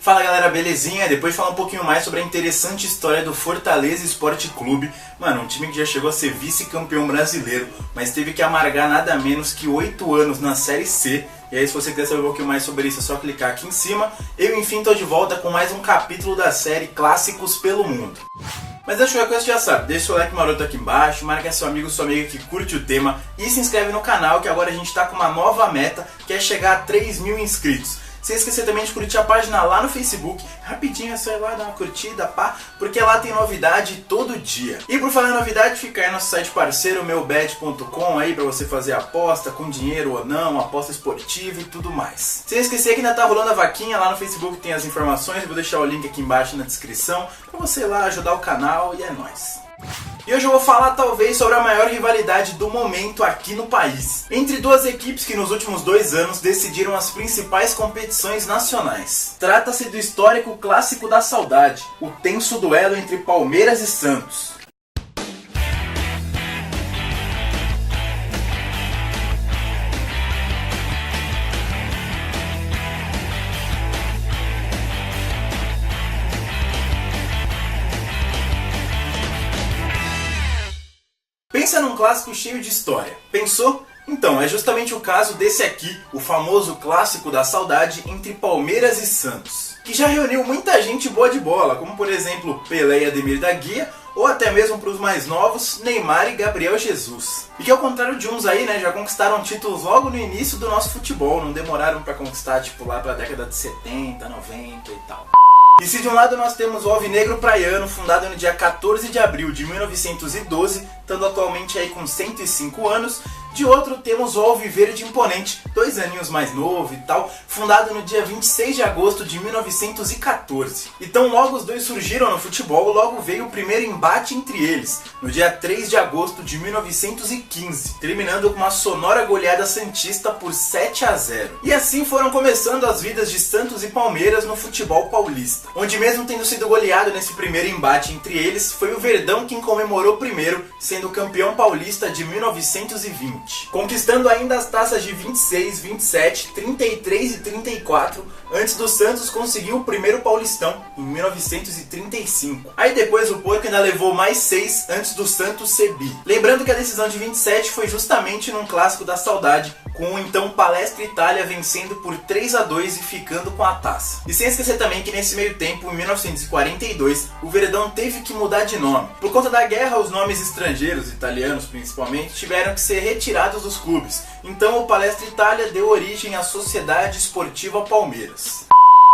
Fala galera, belezinha? Depois de falar um pouquinho mais sobre a interessante história do Fortaleza Esporte Clube, mano, um time que já chegou a ser vice-campeão brasileiro, mas teve que amargar nada menos que 8 anos na Série C. E aí, se você quiser saber um pouquinho mais sobre isso, é só clicar aqui em cima. Eu, enfim, tô de volta com mais um capítulo da série Clássicos pelo Mundo. Mas antes de qualquer coisa, você já sabe, deixa o seu like maroto aqui embaixo, marca seu amigo, sua amiga que curte o tema e se inscreve no canal, que agora a gente tá com uma nova meta, que é chegar a 3.000 inscritos. Sem esquecer também de curtir a página lá no Facebook, rapidinho é só ir lá dar uma curtida, pá, porque lá tem novidade todo dia. E por falar em novidade, fica aí nosso site parceiro, meubet.com, aí pra você fazer aposta, com dinheiro ou não, aposta esportiva e tudo mais. Sem esquecer que ainda tá rolando a vaquinha, lá no Facebook tem as informações, eu vou deixar o link aqui embaixo na descrição, pra você ir lá ajudar o canal e é nóis. E hoje eu vou falar talvez sobre a maior rivalidade do momento aqui no país, entre duas equipes que nos últimos 2 anos decidiram as principais competições nacionais. Trata-se do histórico Clássico da Saudade, o tenso duelo entre Palmeiras e Santos. Pensa num clássico cheio de história. Pensou? Então, é justamente o caso desse aqui, o famoso Clássico da Saudade entre Palmeiras e Santos, que já reuniu muita gente boa de bola, como por exemplo Pelé e Ademir da Guia, ou até mesmo para os mais novos, Neymar e Gabriel Jesus. E que ao contrário de uns aí, né, já conquistaram títulos logo no início do nosso futebol, não demoraram para conquistar tipo lá para a década de 70, 90 e tal. E se de um lado nós temos o Alvinegro Praiano, fundado no dia 14 de abril de 1912, estando atualmente aí com 105 anos, de outro temos o Alviverde Imponente, 2 aninhos mais novo e tal, fundado no dia 26 de agosto de 1914. Então logo os dois surgiram no futebol, logo veio o primeiro embate entre eles, no dia 3 de agosto de 1915, terminando com uma sonora goleada santista por 7-0. E assim foram começando as vidas de Santos e Palmeiras no futebol paulista, onde mesmo tendo sido goleado nesse primeiro embate entre eles, foi o Verdão quem comemorou primeiro, sendo campeão paulista de 1920. Conquistando ainda as taças de 26, 27, 33 e 34, antes do Santos conseguir o primeiro Paulistão, em 1935. Aí depois o Porco ainda levou mais 6 antes do Santos ser bi. Lembrando que a decisão de 27 foi justamente num Clássico da Saudade, com o então Palestra Itália vencendo por 3-2 e ficando com a taça. E sem esquecer também que nesse meio tempo, em 1942, o Verdão teve que mudar de nome. Por conta da guerra, os nomes estrangeiros, italianos principalmente, tiveram que ser retirados dos clubes. Então o Palestra Itália deu origem à Sociedade Esportiva Palmeiras.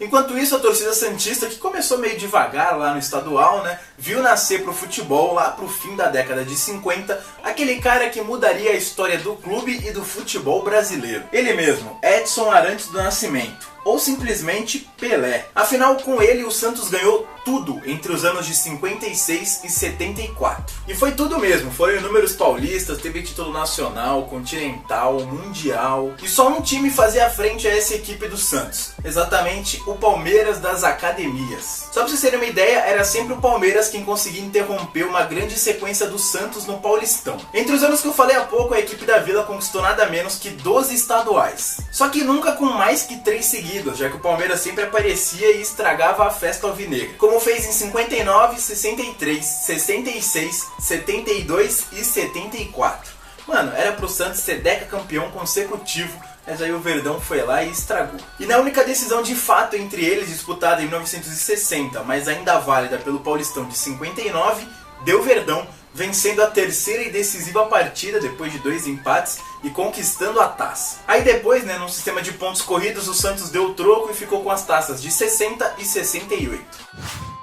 Enquanto isso, a torcida santista, que começou meio devagar lá no estadual, né, viu nascer pro futebol lá pro fim da década de 50, aquele cara que mudaria a história do clube e do futebol brasileiro. Ele mesmo, Edson Arantes do Nascimento, ou simplesmente Pelé. Afinal, com ele o Santos ganhou tudo entre os anos de 56 e 74. E foi tudo mesmo, foram inúmeros paulistas, teve título nacional, continental, mundial. E só um time fazia frente a essa equipe do Santos, exatamente o Palmeiras das academias. Só pra vocês terem uma ideia, era sempre o Palmeiras quem conseguia interromper uma grande sequência do Santos no Paulistão. Entre os anos que eu falei há pouco, a equipe da Vila conquistou nada menos que 12 estaduais. Só que nunca com mais que 3 seguidos, já que o Palmeiras sempre aparecia e estragava a festa alvinegra, como fez em 59, 63, 66, 72 e 74. Mano, era pro Santos ser decacampeão consecutivo, mas aí o Verdão foi lá e estragou. E na única decisão de fato entre eles, disputada em 1960, mas ainda válida pelo Paulistão de 59, deu Verdão, vencendo a terceira e decisiva partida depois de 2 empates e conquistando a taça. Aí depois, né, num sistema de pontos corridos, o Santos deu o troco e ficou com as taças de 60 e 68.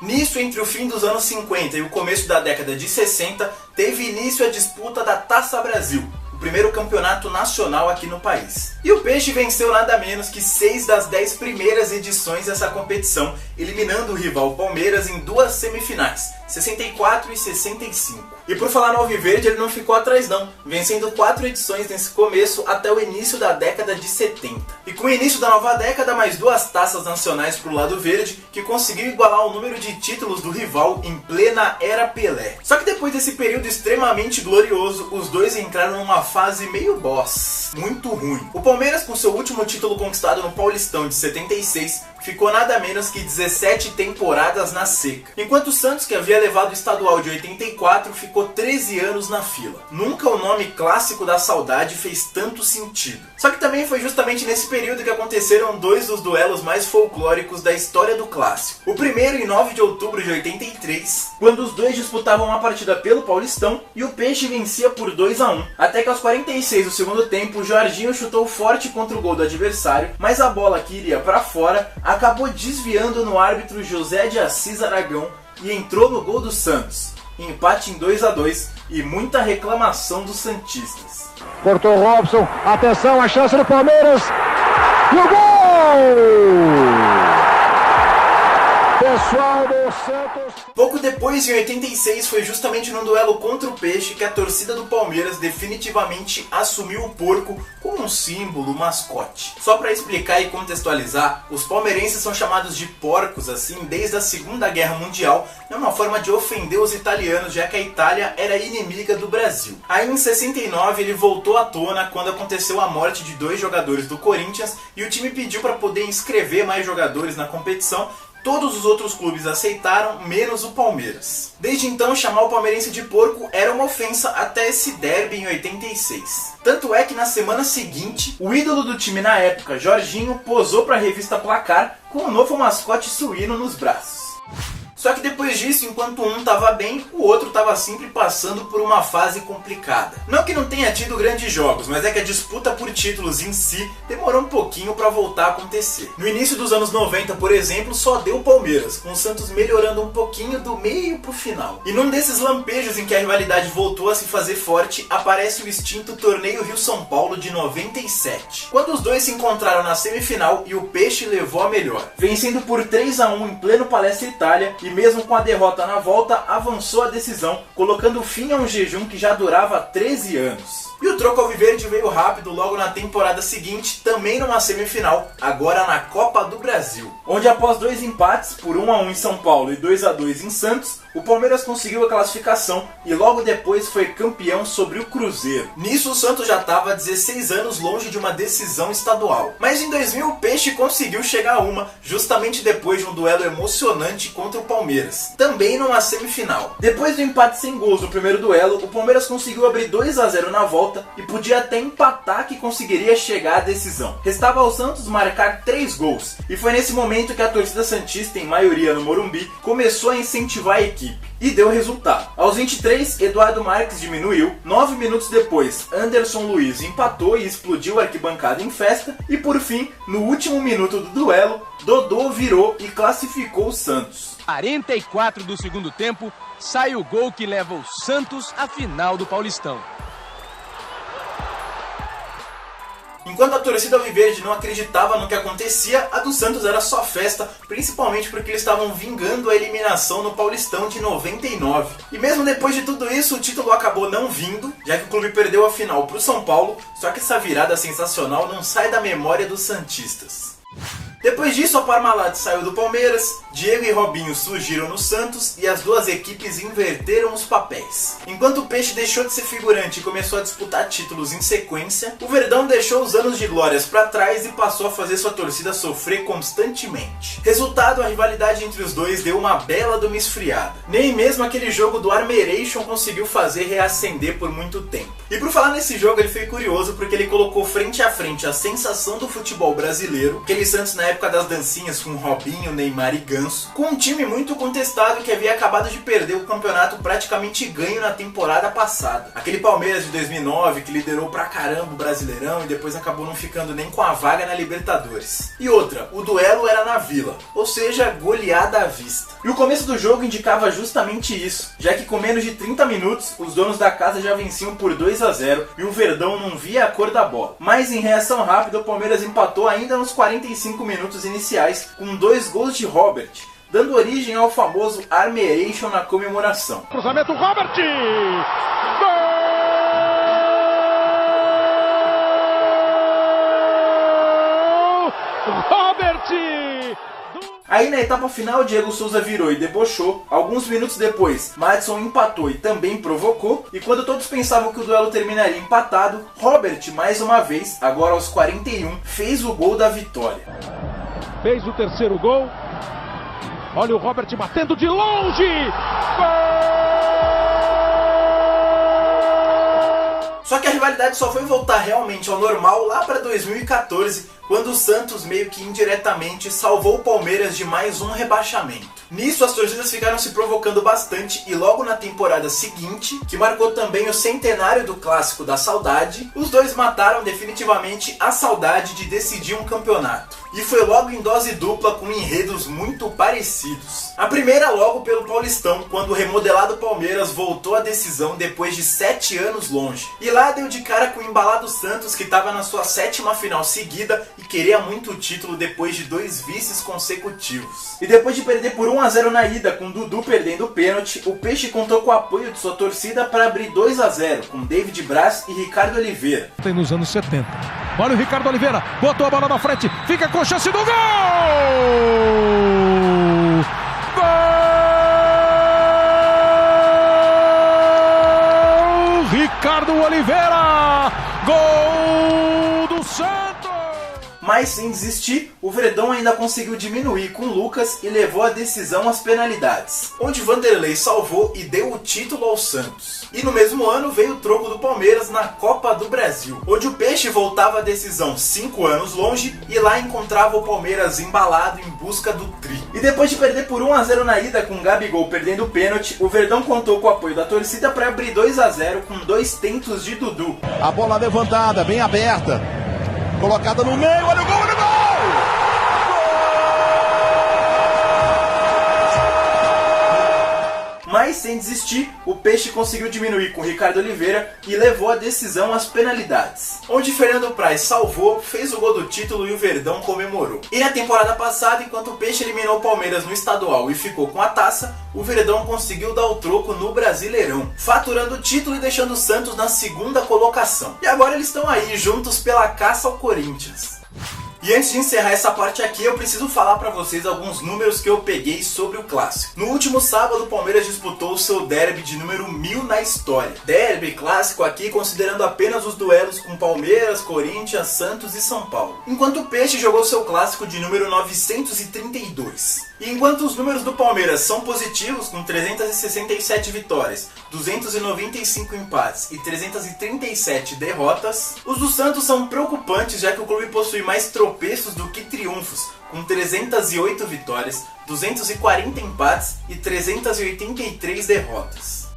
Nisso, entre o fim dos anos 50 e o começo da década de 60, teve início a disputa da Taça Brasil, o primeiro campeonato nacional aqui no país. E o Peixe venceu nada menos que 6 das 10 primeiras edições dessa competição, eliminando o rival Palmeiras em 2 semifinais, 64 e 65. E por falar no Alviverde, ele não ficou atrás não, vencendo 4 edições nesse começo até o início da década de 70. E com o início da nova década, mais 2 taças nacionais pro lado verde, que conseguiu igualar o número de títulos do rival em plena era Pelé. Só que depois desse período extremamente glorioso, os dois entraram numa fase meio boss, muito ruim. O Palmeiras, com seu último título conquistado no Paulistão de 76, ficou nada menos que 17 temporadas na seca. Enquanto o Santos, que havia levado o estadual de 84, ficou 13 anos na fila. Nunca o nome clássico da saudade fez tanto sentido. Só que também foi justamente nesse período que aconteceram dois dos duelos mais folclóricos da história do clássico. O primeiro em 9 de outubro de 83, quando os dois disputavam uma partida pelo Paulistão e o Peixe vencia por 2-1. Até que aos 46 do segundo tempo, o Jorginho chutou forte contra o gol do adversário, mas a bola que iria para fora acabou desviando no árbitro José de Assis Aragão e entrou no gol do Santos. Empate em 2-2 e muita reclamação dos santistas. Cortou o Robson, atenção, a chance do Palmeiras e o gol! Pessoal do Santos. Pouco depois, em 86, foi justamente num duelo contra o Peixe que a torcida do Palmeiras definitivamente assumiu o porco como um símbolo, mascote. Só para explicar e contextualizar, os palmeirenses são chamados de porcos assim desde a Segunda Guerra Mundial, é uma forma de ofender os italianos, já que a Itália era inimiga do Brasil. Aí em 69 ele voltou à tona quando aconteceu a morte de 2 jogadores do Corinthians e o time pediu para poder inscrever mais jogadores na competição. Todos os outros clubes aceitaram, menos o Palmeiras. Desde então, chamar o palmeirense de porco era uma ofensa até esse derby em 86. Tanto é que na semana seguinte, o ídolo do time na época, Jorginho, posou para a revista Placar com um novo mascote suíno nos braços. Só que depois disso, enquanto um estava bem, o outro estava sempre passando por uma fase complicada. Não que não tenha tido grandes jogos, mas é que a disputa por títulos em si demorou um pouquinho para voltar a acontecer. No início dos anos 90, por exemplo, só deu o Palmeiras, com o Santos melhorando um pouquinho do meio pro final. E num desses lampejos em que a rivalidade voltou a se fazer forte, aparece o extinto Torneio Rio-São Paulo de 97. Quando os dois se encontraram na semifinal e o Peixe levou a melhor, vencendo por 3-1 em pleno Palestra Itália, e mesmo com a derrota na volta, avançou a decisão, colocando fim a um jejum que já durava 13 anos. E o troco alviverde veio rápido logo na temporada seguinte, também numa semifinal, agora na Copa do Brasil, onde após 2 empates, por 1-1 em São Paulo e 2-2 em Santos, o Palmeiras conseguiu a classificação e logo depois foi campeão sobre o Cruzeiro. Nisso o Santos já estava 16 anos longe de uma decisão estadual. Mas em 2000 o Peixe conseguiu chegar a uma, justamente depois de um duelo emocionante contra o Palmeiras, também numa semifinal. Depois do empate sem gols no primeiro duelo, o Palmeiras conseguiu abrir 2-0 na volta e podia até empatar que conseguiria chegar à decisão. Restava ao Santos marcar 3 gols, e foi nesse momento que a torcida santista, em maioria no Morumbi, começou a incentivar a equipe. E deu resultado. Aos 23, Eduardo Marques diminuiu. 9 minutos depois, Anderson Luiz empatou e explodiu a arquibancada em festa. E por fim, no último minuto do duelo, Dodô virou e classificou o Santos. 44 do segundo tempo, sai o gol que leva o Santos à final do Paulistão. Enquanto a torcida alviverde não acreditava no que acontecia, a do Santos era só festa, principalmente porque eles estavam vingando a eliminação no Paulistão de 99. E mesmo depois de tudo isso, o título acabou não vindo, já que o clube perdeu a final para o São Paulo, só que essa virada sensacional não sai da memória dos santistas. Depois disso, a Parmalat saiu do Palmeiras, Diego e Robinho surgiram no Santos e as duas equipes inverteram os papéis. Enquanto o Peixe deixou de ser figurante e começou a disputar títulos em sequência, o Verdão deixou os anos de glórias para trás e passou a fazer sua torcida sofrer constantemente. Resultado, a rivalidade entre os dois deu uma bela de uma esfriada. Nem mesmo aquele jogo do Armeiration conseguiu fazer reacender por muito tempo. E por falar nesse jogo, ele foi curioso porque ele colocou frente a frente a sensação do futebol brasileiro, aquele Santos na época das dancinhas com Robinho, Neymar e Ganso, com um time muito contestado que havia acabado de perder o campeonato praticamente ganho na temporada passada. Aquele Palmeiras de 2009 que liderou pra caramba o Brasileirão e depois acabou não ficando nem com a vaga na Libertadores. E outra, o duelo era na Vila, ou seja, goleada à vista. E o começo do jogo indicava justamente isso, já que com menos de 30 minutos, os donos da casa já venciam por 2-0 e o Verdão não via a cor da bola. Mas em reação rápida, o Palmeiras empatou ainda nos 45 minutos iniciais com 2 gols de Robert, dando origem ao famoso Armeiration na comemoração. Cruzamento, Robert! Gol! Robert! Aí na etapa final, Diego Souza virou e debochou. Alguns minutos depois, Madison empatou e também provocou. E quando todos pensavam que o duelo terminaria empatado, Robert, mais uma vez, agora aos 41, fez o gol da vitória. Fez o terceiro gol. Olha o Robert batendo de longe. Gol! Só que a rivalidade só foi voltar realmente ao normal lá para 2014, quando o Santos meio que indiretamente salvou o Palmeiras de mais um rebaixamento. Nisso as torcidas ficaram se provocando bastante e logo na temporada seguinte, que marcou também o centenário do Clássico da Saudade, os dois mataram definitivamente a saudade de decidir um campeonato. E foi logo em dose dupla com enredos muito parecidos. A primeira logo pelo Paulistão, quando o remodelado Palmeiras voltou à decisão depois de 7 anos longe. E lá deu de cara com o embalado Santos, que estava na sua 7ª final seguida e queria muito o título depois de 2 vices consecutivos. E depois de perder por 1-0 na ida, com Dudu perdendo o pênalti, o Peixe contou com o apoio de sua torcida para abrir 2-0, com David Braz e Ricardo Oliveira. Tem nos anos 70. Olha o Ricardo Oliveira, botou a bola na frente, fica com chance do gol! Gol! Ricardo Oliveira! Gol do Santos! Mas sem desistir, o Verdão ainda conseguiu diminuir com Lucas e levou a decisão às penalidades, onde Vanderlei salvou e deu o título ao Santos. E no mesmo ano veio o troco do Palmeiras na Copa do Brasil, onde o Peixe voltava à decisão 5 anos longe e lá encontrava o Palmeiras embalado em busca do tri. E depois de perder por 1-0 na ida, com Gabigol perdendo o pênalti, o Verdão contou com o apoio da torcida para abrir 2-0 com 2 tentos de Dudu. A bola levantada, bem aberta. Colocada no meio, olha o gol, olha o gol! Mas sem desistir, o Peixe conseguiu diminuir com Ricardo Oliveira e levou a decisão às penalidades, onde Fernando Praz salvou, fez o gol do título e o Verdão comemorou. E na temporada passada, enquanto o Peixe eliminou o Palmeiras no estadual e ficou com a taça, o Verdão conseguiu dar o troco no Brasileirão, faturando o título e deixando o Santos na 2ª colocação. E agora eles estão aí, juntos pela caça ao Corinthians. E antes de encerrar essa parte aqui, eu preciso falar pra vocês alguns números que eu peguei sobre o clássico. No último sábado, o Palmeiras disputou o seu derby de número 1000 na história. Derby clássico aqui, considerando apenas os duelos com Palmeiras, Corinthians, Santos e São Paulo. Enquanto o Peixe jogou seu clássico de número 932. E enquanto os números do Palmeiras são positivos, com 367 vitórias, 295 empates e 337 derrotas, os do Santos são preocupantes, já que o clube possui mais tropeços do que triunfos, com 308 vitórias, 240 empates e 383 derrotas.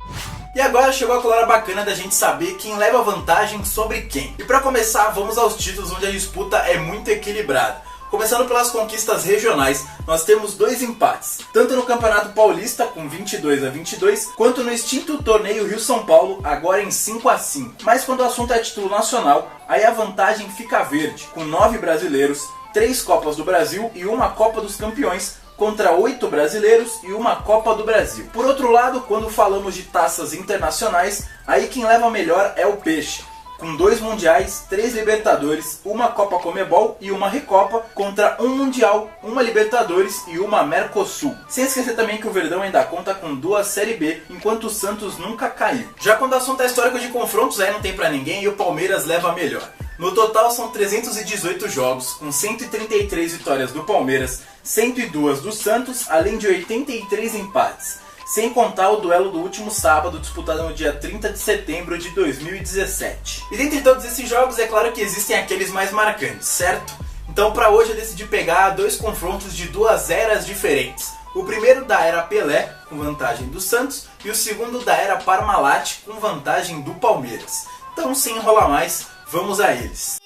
E agora chegou aquela hora bacana da gente saber quem leva vantagem sobre quem. E para começar, vamos aos títulos onde a disputa é muito equilibrada. Começando pelas conquistas regionais, nós temos 2 empates, tanto no Campeonato Paulista, com 22-22, quanto no extinto torneio Rio-São Paulo, agora em 5-5. Mas quando o assunto é título nacional, aí a vantagem fica verde, com 9 brasileiros, 3 Copas do Brasil e 1 Copa dos Campeões, contra 8 brasileiros e 1 Copa do Brasil. Por outro lado, quando falamos de taças internacionais, aí quem leva melhor é o Peixe, com 2 mundiais, 3 Libertadores, 1 Copa Comebol e 1 Recopa, contra 1 Mundial, 1 Libertadores e 1 Mercosul. Sem esquecer também que o Verdão ainda conta com 2 Série B, enquanto o Santos nunca caiu. Já quando o assunto é histórico de confrontos, aí não tem pra ninguém e o Palmeiras leva melhor. No total são 318 jogos, com 133 vitórias do Palmeiras, 102 do Santos, além de 83 empates. Sem contar o duelo do último sábado, disputado no dia 30 de setembro de 2017. E dentre todos esses jogos, é claro que existem aqueles mais marcantes, certo? Então para hoje eu decidi pegar 2 confrontos de 2 eras diferentes. O primeiro da era Pelé, com vantagem do Santos, e o segundo da era Parmalat, com vantagem do Palmeiras. Então sem enrolar mais, vamos a eles.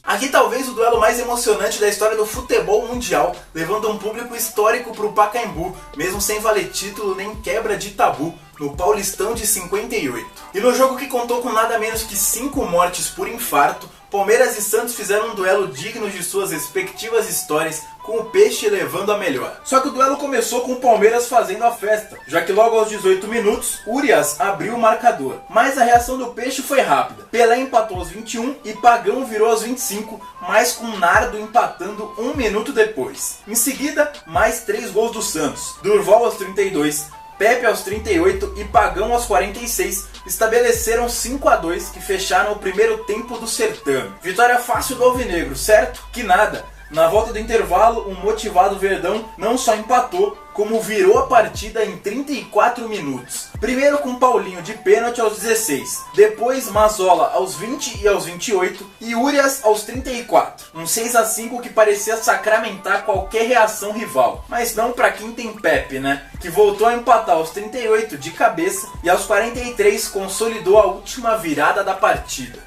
Aqui talvez o duelo mais emocionante da história do futebol mundial, levando um público histórico para o Pacaembu, mesmo sem valer título nem quebra de tabu, no Paulistão de 58. E no jogo que contou com nada menos que 5 mortes por infarto, Palmeiras e Santos fizeram um duelo digno de suas respectivas histórias, com o Peixe levando a melhor. Só que o duelo começou com o Palmeiras fazendo a festa, já que logo aos 18 minutos, Urias abriu o marcador. Mas a reação do Peixe foi rápida. Pelé empatou aos 21 e Pagão virou aos 25, mas com Nardo empatando 1 minuto depois. Em seguida, mais 3 gols do Santos. Durval aos 32, Pepe aos 38 e Pagão aos 46 estabeleceram 5-2 que fecharam o primeiro tempo do certame. Vitória fácil do Alvinegro, certo? Que nada. Na volta do intervalo, um motivado Verdão não só empatou, como virou a partida em 34 minutos. Primeiro com Paulinho de pênalti aos 16, depois Mazzola aos 20 e aos 28 e Urias aos 34. Um 6-5 que parecia sacramentar qualquer reação rival, mas não para quem tem Pepe, né? Que voltou a empatar aos 38 de cabeça e aos 43 consolidou a última virada da partida.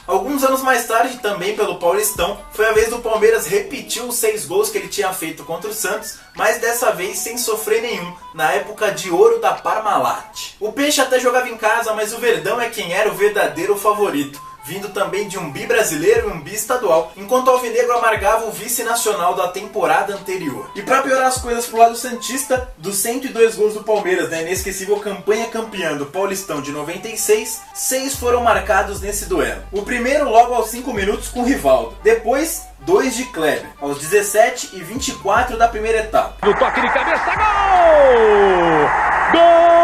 Alguns anos mais tarde, também pelo Paulistão, foi a vez do Palmeiras repetir os 6 gols que ele tinha feito contra o Santos, mas dessa vez sem sofrer nenhum, na época de ouro da Parmalat. O Peixe até jogava em casa, mas o Verdão é quem era o verdadeiro favorito, vindo também de um bi brasileiro e um bi estadual, enquanto o Alvinegro amargava o vice-nacional da temporada anterior. E para piorar as coisas pro lado santista, dos 102 gols do Palmeiras na inesquecível campanha campeã do Paulistão de 96, 6 foram marcados nesse duelo. O primeiro logo aos 5 minutos com Rivaldo, depois 2 de Kleber, aos 17 e 24 da primeira etapa. No toque de cabeça, gol! Gol!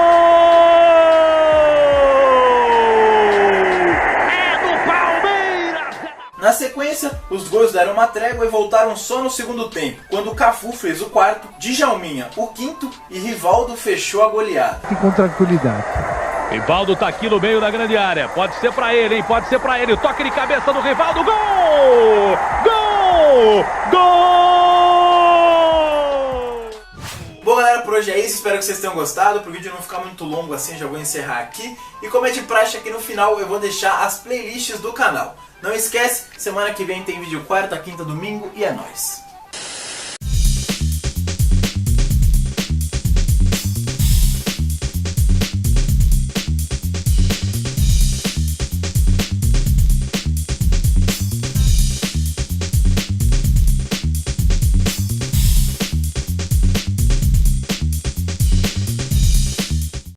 Na sequência, os gols deram uma trégua e voltaram só no segundo tempo, quando o Cafu fez o quarto, Djalminha o quinto e Rivaldo fechou a goleada. E com tranquilidade. Rivaldo tá aqui no meio da grande área, pode ser pra ele, hein? Pode ser pra ele, o toque de cabeça do Rivaldo, gol! Gol! Gol! Bom galera, por hoje é isso, espero que vocês tenham gostado. Para o vídeo não ficar muito longo assim, já vou encerrar aqui. E como é de praxe aqui no final, eu vou deixar as playlists do canal. Não esquece, semana que vem tem vídeo quarta, quinta, domingo e é nóis!